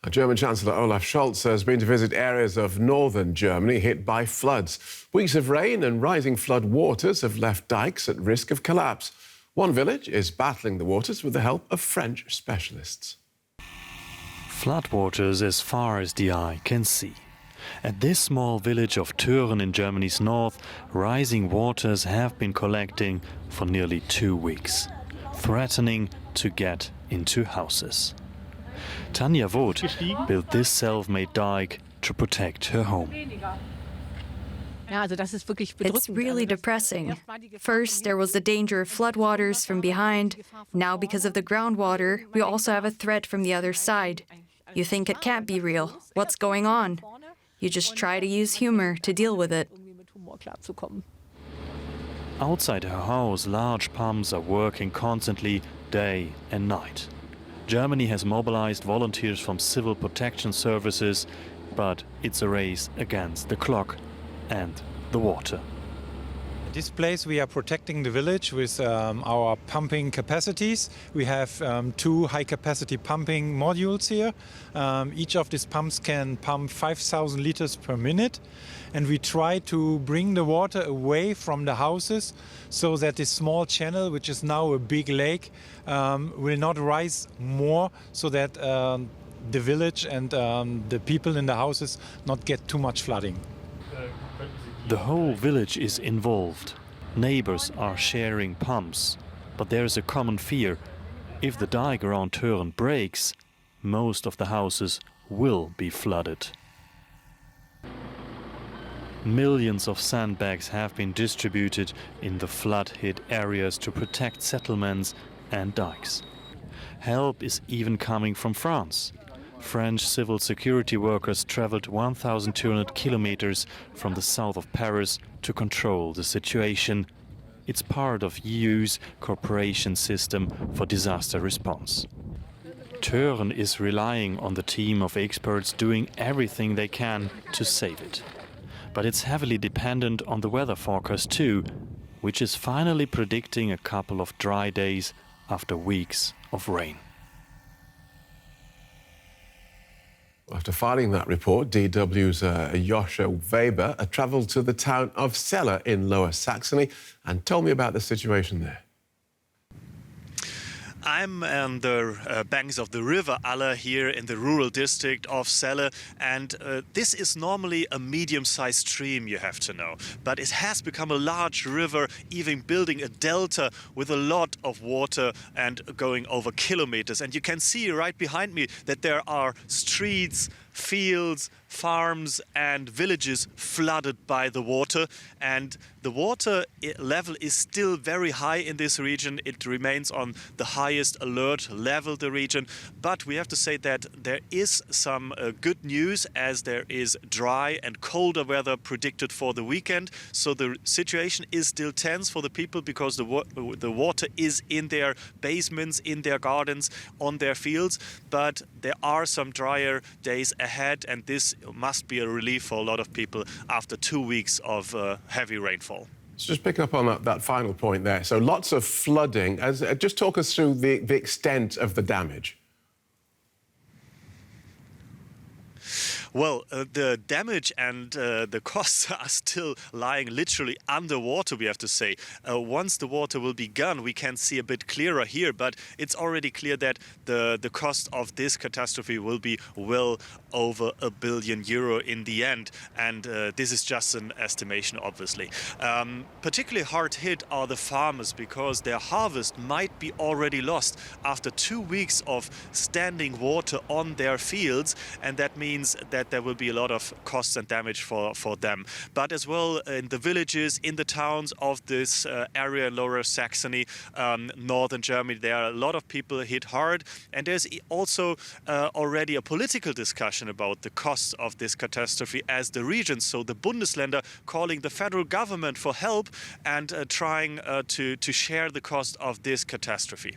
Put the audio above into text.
German Chancellor Olaf Scholz has been to visit areas of northern Germany hit by floods. Weeks of rain and rising flood waters have left dykes at risk of collapse. One village is battling the waters with the help of French specialists. Floodwaters as far as the eye can see. At this small village of Thüren in Germany's north, rising waters have been collecting for nearly 2 weeks, threatening to get into houses. Tanja Voth built this self-made dike to protect her home. It's really depressing. First, there was the danger of floodwaters from behind. Now, because of the groundwater, we also have a threat from the other side. You think it can't be real. What's going on? You just try to use humor to deal with it. Outside her house, large pumps are working constantly, day and night. Germany has mobilized volunteers from civil protection services, but it's a race against the clock and the water. At this place we are protecting the village with our pumping capacities. We have 2 high-capacity pumping modules here. Each of these pumps can pump 5,000 liters per minute. And we try to bring the water away from the houses so that this small channel, which is now a big lake, will not rise more, so that the village and the people in the houses not get too much flooding. The whole village is involved. Neighbors are sharing pumps. But there is a common fear. If the dike around Thüren breaks, most of the houses will be flooded. Millions of sandbags have been distributed in the flood-hit areas to protect settlements and dikes. Help is even coming from France. French civil security workers traveled 1,200 kilometers from the south of Paris to control the situation. It's part of EU's cooperation system for disaster response. Thüren is relying on the team of experts doing everything they can to save it. But it's heavily dependent on the weather forecast too, which is finally predicting a couple of dry days after weeks of rain. After filing that report, DW's Joscha Weber travelled to the town of Celle in Lower Saxony and told me about the situation there. I'm on the banks of the river Aller here in the rural district of Celle, and this is normally a medium-sized stream, you have to know. But it has become a large river, even building a delta with a lot of water and going over kilometers. And you can see right behind me that there are streets, fields, farms and villages flooded by the water, and the water level is still very high in this region. It remains on the highest alert level, the region, but we have to say that there is some good news, as there is dry and colder weather predicted for the weekend. So the situation is still tense for the people, because the water is in their basements, in their gardens, on their fields, but there are some drier days ahead, and this must be a relief for a lot of people after 2 weeks of heavy rainfall. So just picking up on that final point there. So lots of flooding. Just talk us through the extent of the damage. Well, the damage and the costs are still lying literally underwater, we have to say. Once the water will be gone, we can see a bit clearer here, but it's already clear that the cost of this catastrophe will be well over €1 billion in the end. And this is just an estimation, obviously. Particularly hard hit are the farmers, because their harvest might be already lost after 2 weeks of standing water on their fields, and that means that there will be a lot of costs and damage for them. But as well in the villages, in the towns of this area in Lower Saxony, northern Germany, there are a lot of people hit hard. And there's also already a political discussion about the costs of this catastrophe as the regions. So the Bundesländer calling the federal government for help and trying to share the cost of this catastrophe.